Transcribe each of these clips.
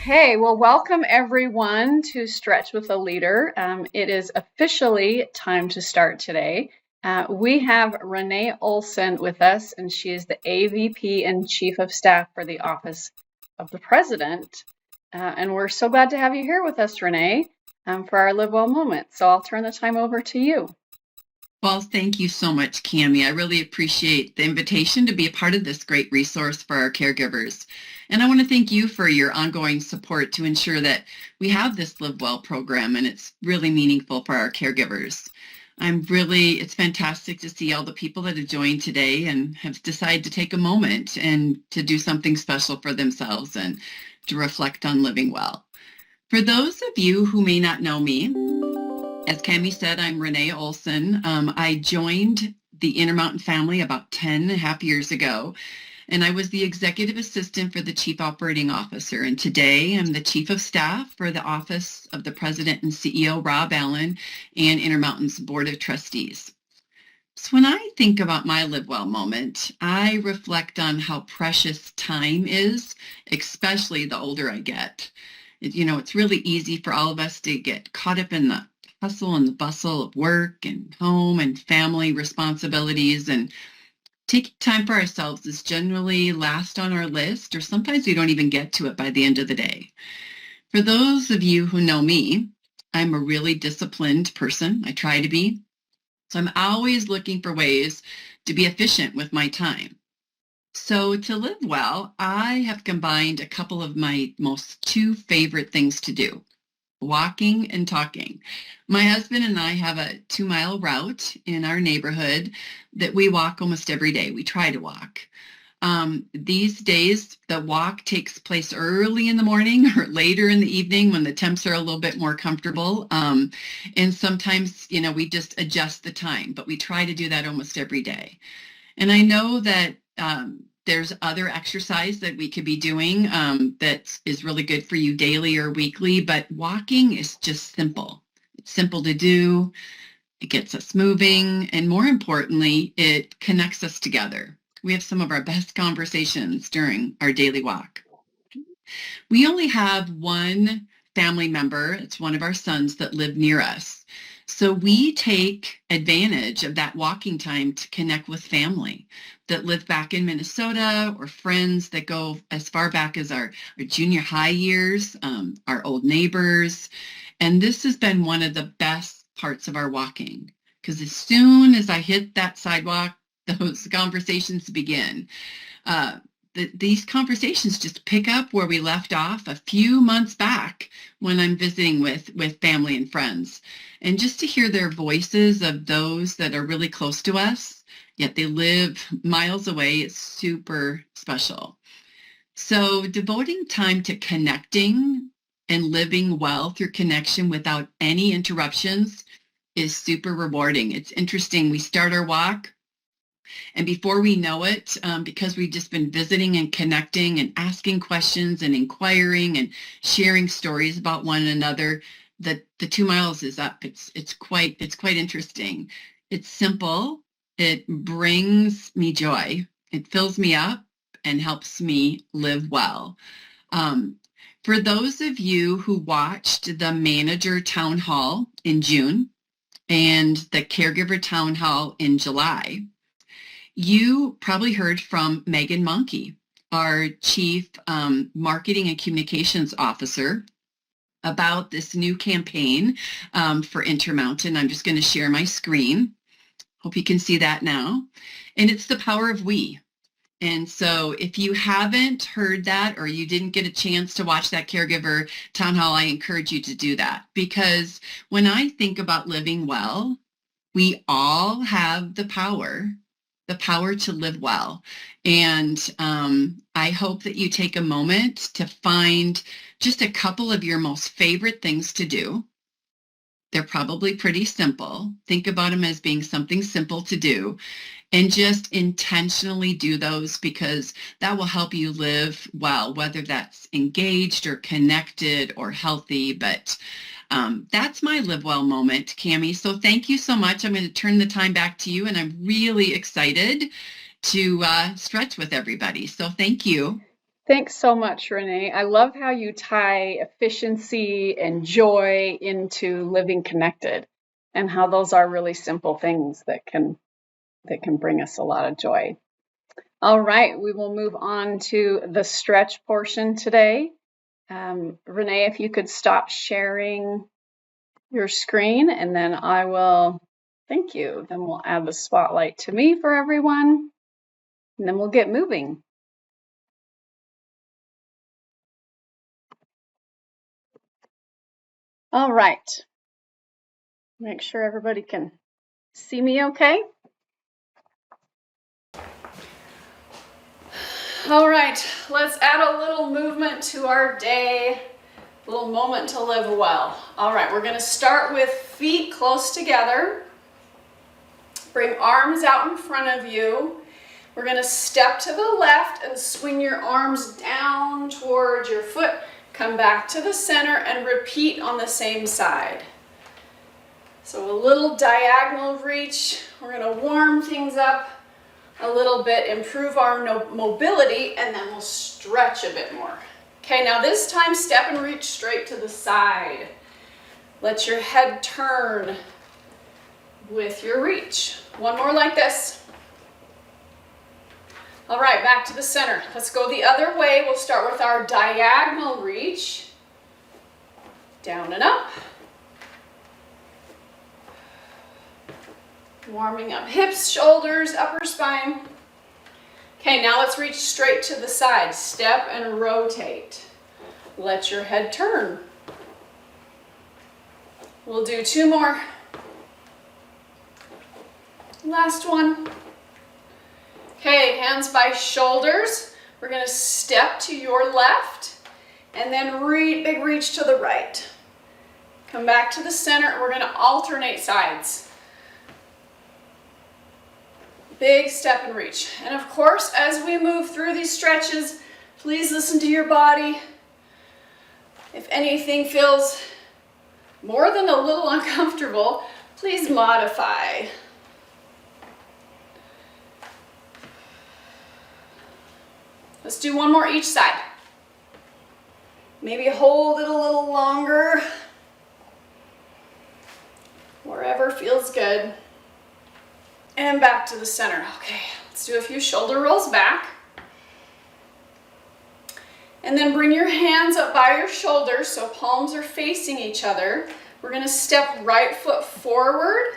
Okay, well, welcome everyone to Stretch with a Leader. It is officially time to start today. We have Rene Olson with us, and she is the AVP and Chief of Staff for the Office of the President. And we're so glad to have you here with us, Rene, for our Live Well moment. So I'll turn the time over to you. Well, thank you so much, Cami. I really appreciate the invitation to be a part of this great resource for our caregivers. And I want to thank you for your ongoing support to ensure that we have this Live Well program and it's really meaningful for our caregivers. It's fantastic to see all the people that have joined today and have decided to take a moment and to do something special for themselves and to reflect on living well. For those of you who may not know me, as Cami said, I'm Rene Olson. I joined the Intermountain family about 10 and a half years ago, and I was the executive assistant for the chief operating officer. And today I'm the chief of staff for the office of the president and CEO, Rob Allen, and Intermountain's board of trustees. So when I think about my Live Well moment, I reflect on how precious time is, especially the older I get. It's really easy for all of us to get caught up in the hustle and the bustle of work and home and family responsibilities, and taking time for ourselves is generally last on our list, or sometimes we don't even get to it by the end of the day. For those of you who know me, I'm a really disciplined person. I try to be. So I'm always looking for ways to be efficient with my time. So to live well, I have combined a couple of my two favorite things to do: walking and talking. My husband and I have a 2-mile route in our neighborhood that we walk almost every day. We try to walk. These days, the walk takes place early in the morning or later in the evening when the temps are a little bit more comfortable. And sometimes, we just adjust the time, but we try to do that almost every day. And I know that there's other exercise that we could be doing that is really good for you daily or weekly, but walking is just simple. It's simple to do. It gets us moving. And more importantly, it connects us together. We have some of our best conversations during our daily walk. We only have one family member, it's one of our sons, that live near us. So we take advantage of that walking time to connect with family that live back in Minnesota, or friends that go as far back as our junior high years, our old neighbors. And this has been one of the best parts of our walking, because as soon as I hit that sidewalk, those conversations begin. These conversations just pick up where we left off a few months back when I'm visiting with family and friends. And just to hear their voices of those that are really close to us, yet they live miles away, is super special. So devoting time to connecting and living well through connection without any interruptions is super rewarding. It's interesting. We start our walk, and before we know it, because we've just been visiting and connecting and asking questions and inquiring and sharing stories about one another, the 2 miles is up. It's quite interesting. It's simple. It brings me joy. It fills me up and helps me live well. For those of you who watched the manager town hall in June and the caregiver town hall in July, you probably heard from Megan Monkey, our chief marketing and communications officer, about this new campaign for Intermountain. I'm just going to share my screen. Hope you can see that now. And it's the power of we. And so if you haven't heard that, or you didn't get a chance to watch that caregiver town hall, I encourage you to do that, because when I think about living well, we all have the power to live well. And I hope that you take a moment to find just a couple of your most favorite things to do. They're probably pretty simple. Think about them as being something simple to do, and just intentionally do those, because that will help you live well, whether that's engaged or connected or healthy. But that's my Live Well moment, Cami. So thank you so much. I'm going to turn the time back to you, and I'm really excited to stretch with everybody. So thank you. Thanks so much, Renee. I love how you tie efficiency and joy into living connected, and how those are really simple things that can bring us a lot of joy. All right, we will move on to the stretch portion today. Renee, if you could stop sharing your screen, and then I will, thank you. Then we'll add the spotlight to me for everyone, and then we'll get moving. All right. Make sure everybody can see me okay. All right, let's add a little movement to our day, a little moment to live well. All right, we're gonna start with feet close together. Bring arms out in front of you. We're gonna step to the left and swing your arms down towards your foot. Come back to the center and repeat on the same side. So a little diagonal reach. We're gonna warm things up a little bit, improve our mobility, and then we'll stretch a bit more. Okay, now this time step and reach straight to the side. Let your head turn with your reach. One more like this. All right, back to the center. Let's go the other way. We'll start with our diagonal reach. Down and up. Warming up hips, shoulders, upper spine. Okay, now let's reach straight to the side. Step and rotate. Let your head turn. We'll do two more. Last one. Okay, hands by shoulders. We're gonna step to your left and then big reach to the right. Come back to the center. We're gonna alternate sides. Big step and reach. And of course, as we move through these stretches, please listen to your body. If anything feels more than a little uncomfortable, please modify. Let's do one more each side. Maybe hold it a little longer. Wherever feels good. And back to the center. Okay, let's do a few shoulder rolls back. And then bring your hands up by your shoulders so palms are facing each other. We're gonna step right foot forward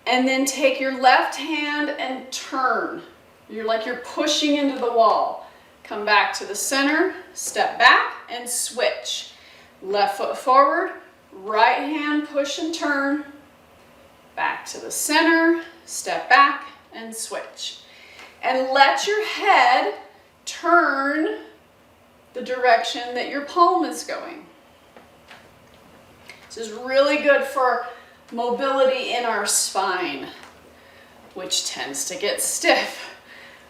and then take your left hand and turn. You're pushing into the wall. Come back to the center, step back and switch. Left foot forward, right hand push and turn. Back to the center, step back and switch. And let your head turn the direction that your palm is going. This is really good for mobility in our spine, which tends to get stiff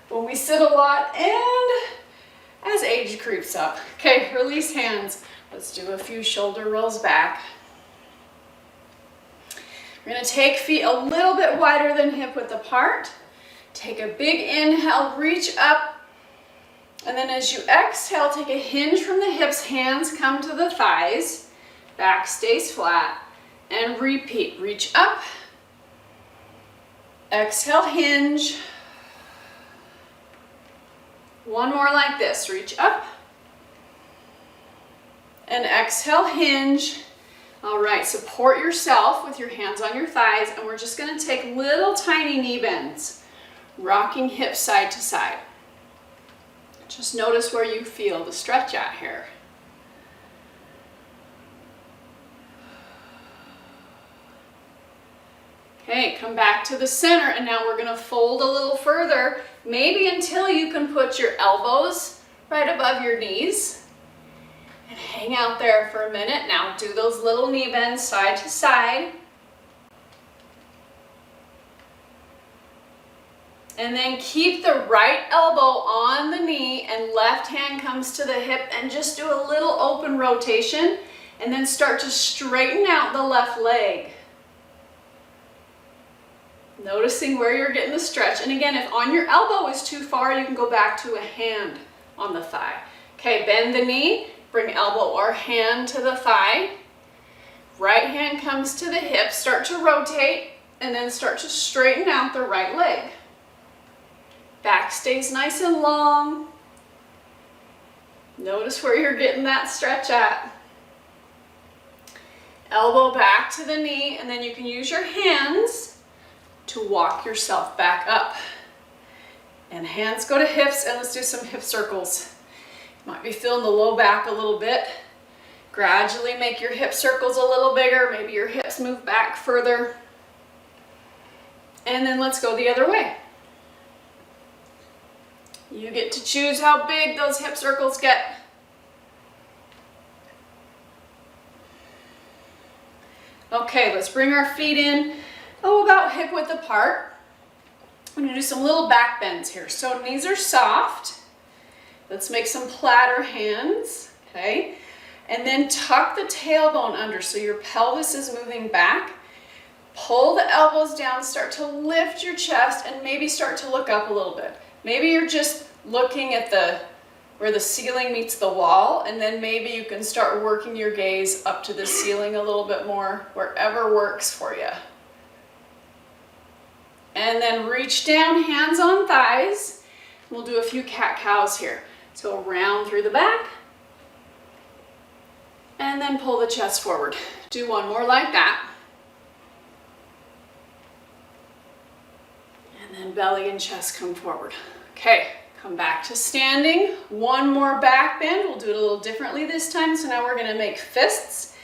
when we sit a lot and as age creeps up. Okay, release hands. Let's do a few shoulder rolls back. We're gonna take feet a little bit wider than hip width apart. Take a big inhale, reach up. And then as you exhale, take a hinge from the hips, hands come to the thighs, back stays flat, and repeat. Reach up, exhale, hinge. One more like this, reach up, and exhale, hinge. All right, support yourself with your hands on your thighs, and we're just gonna take little tiny knee bends, rocking hips side to side. Just notice where you feel the stretch at here. Okay, come back to the center, and now we're gonna fold a little further, maybe until you can put your elbows right above your knees. And hang out there for a minute. Now do those little knee bends side to side. And then keep the right elbow on the knee and left hand comes to the hip, and just do a little open rotation and then start to straighten out the left leg. Noticing where you're getting the stretch. And again, if on your elbow is too far, you can go back to a hand on the thigh. Okay, bend the knee, bring elbow or hand to the thigh. Right hand comes to the hip, start to rotate, and then start to straighten out the right leg. Back stays nice and long. Notice where you're getting that stretch at. Elbow back to the knee, and then you can use your hands to walk yourself back up. And hands go to hips, and let's do some hip circles. You might be feeling the low back a little bit. Gradually make your hip circles a little bigger. Maybe your hips move back further. And then let's go the other way. You get to choose how big those hip circles get. Okay, let's bring our feet in, about hip width apart. I'm going to do some little back bends here. So knees are soft. Let's make some platter hands, okay? And then tuck the tailbone under so your pelvis is moving back. Pull the elbows down, start to lift your chest, and maybe start to look up a little bit. Maybe you're just looking at where the ceiling meets the wall, and then maybe you can start working your gaze up to the ceiling a little bit more, wherever works for you. And then reach down, hands on thighs. We'll do a few cat-cows here. So round through the back, and then pull the chest forward. Do one more like that. And then belly and chest come forward. Okay, come back to standing. One more back bend. We'll do it a little differently this time. So now we're going to make fists.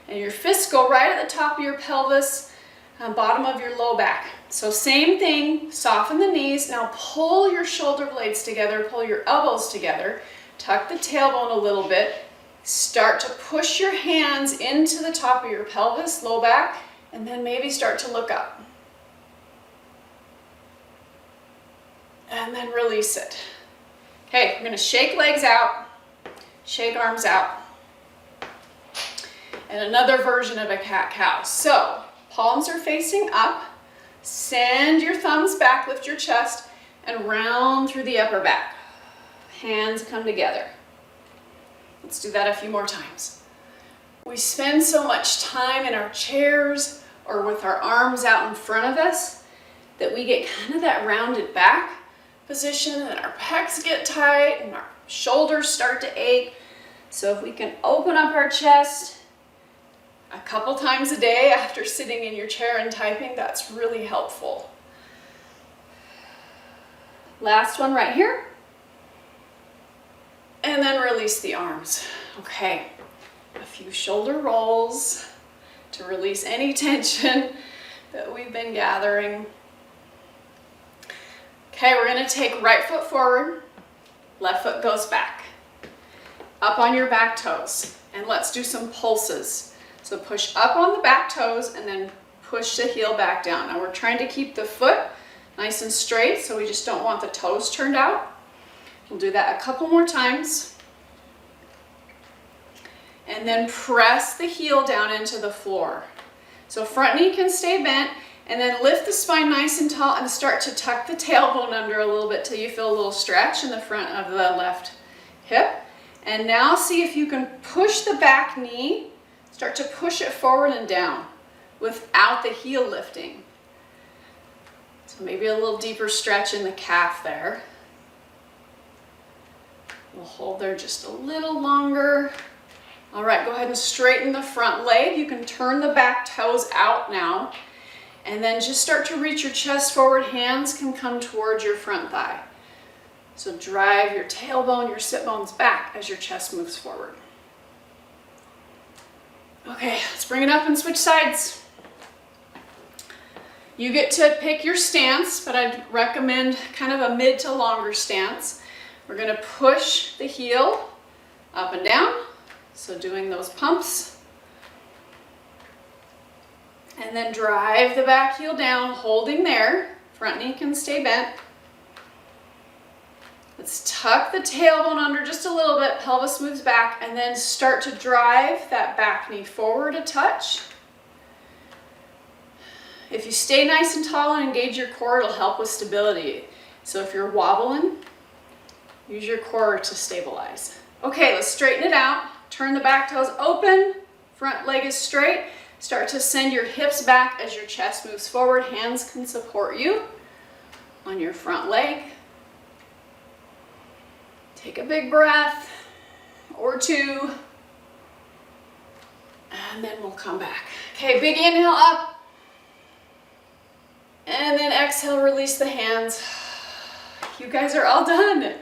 And your fists go right at the top of your pelvis, bottom of your low back. So same thing, soften the knees. Now pull your shoulder blades together, pull your elbows together, tuck the tailbone a little bit. Start to push your hands into the top of your pelvis, low back, and then maybe start to look up. And then release it. Okay, we're going to shake legs out, shake arms out. And another version of a cat-cow. So, palms are facing up. Send your thumbs back, lift your chest, and round through the upper back. Hands come together. Let's do that a few more times. We spend so much time in our chairs or with our arms out in front of us that we get kind of that rounded back position, and our pecs get tight and our shoulders start to ache. So if we can open up our chest a couple times a day after sitting in your chair and typing, that's really helpful. Last one right here. And then release the arms. Okay, a few shoulder rolls to release any tension that we've been gathering. Okay, we're going to take right foot forward, left foot goes back. Up on your back toes, and let's do some pulses. So push up on the back toes and then push the heel back down. Now we're trying to keep the foot nice and straight, so we just don't want the toes turned out. We'll do that a couple more times. And then press the heel down into the floor. So front knee can stay bent, and then lift the spine nice and tall and start to tuck the tailbone under a little bit till you feel a little stretch in the front of the left hip. And now see if you can push the back knee, start to push it forward and down without the heel lifting. So maybe a little deeper stretch in the calf there. We'll hold there just a little longer. All right, go ahead and straighten the front leg. You can turn the back toes out now. And then just start to reach your chest forward. Hands can come towards your front thigh. So drive your tailbone, your sit bones back as your chest moves forward. Okay, let's bring it up and switch sides. You get to pick your stance, but I'd recommend kind of a mid to longer stance. We're going to push the heel up and down. So doing those pumps. And then drive the back heel down, holding there. Front knee can stay bent. Let's tuck the tailbone under just a little bit, pelvis moves back, and then start to drive that back knee forward a touch. If you stay nice and tall and engage your core, it'll help with stability. So if you're wobbling, Use your core to stabilize. Okay, let's straighten it out. Turn the back toes open. Front leg is straight. Start to send your hips back as your chest moves forward. Hands can support you on your front leg. Take a big breath or two. And then we'll come back. Okay, big inhale up. And then exhale, release the hands. You guys are all done.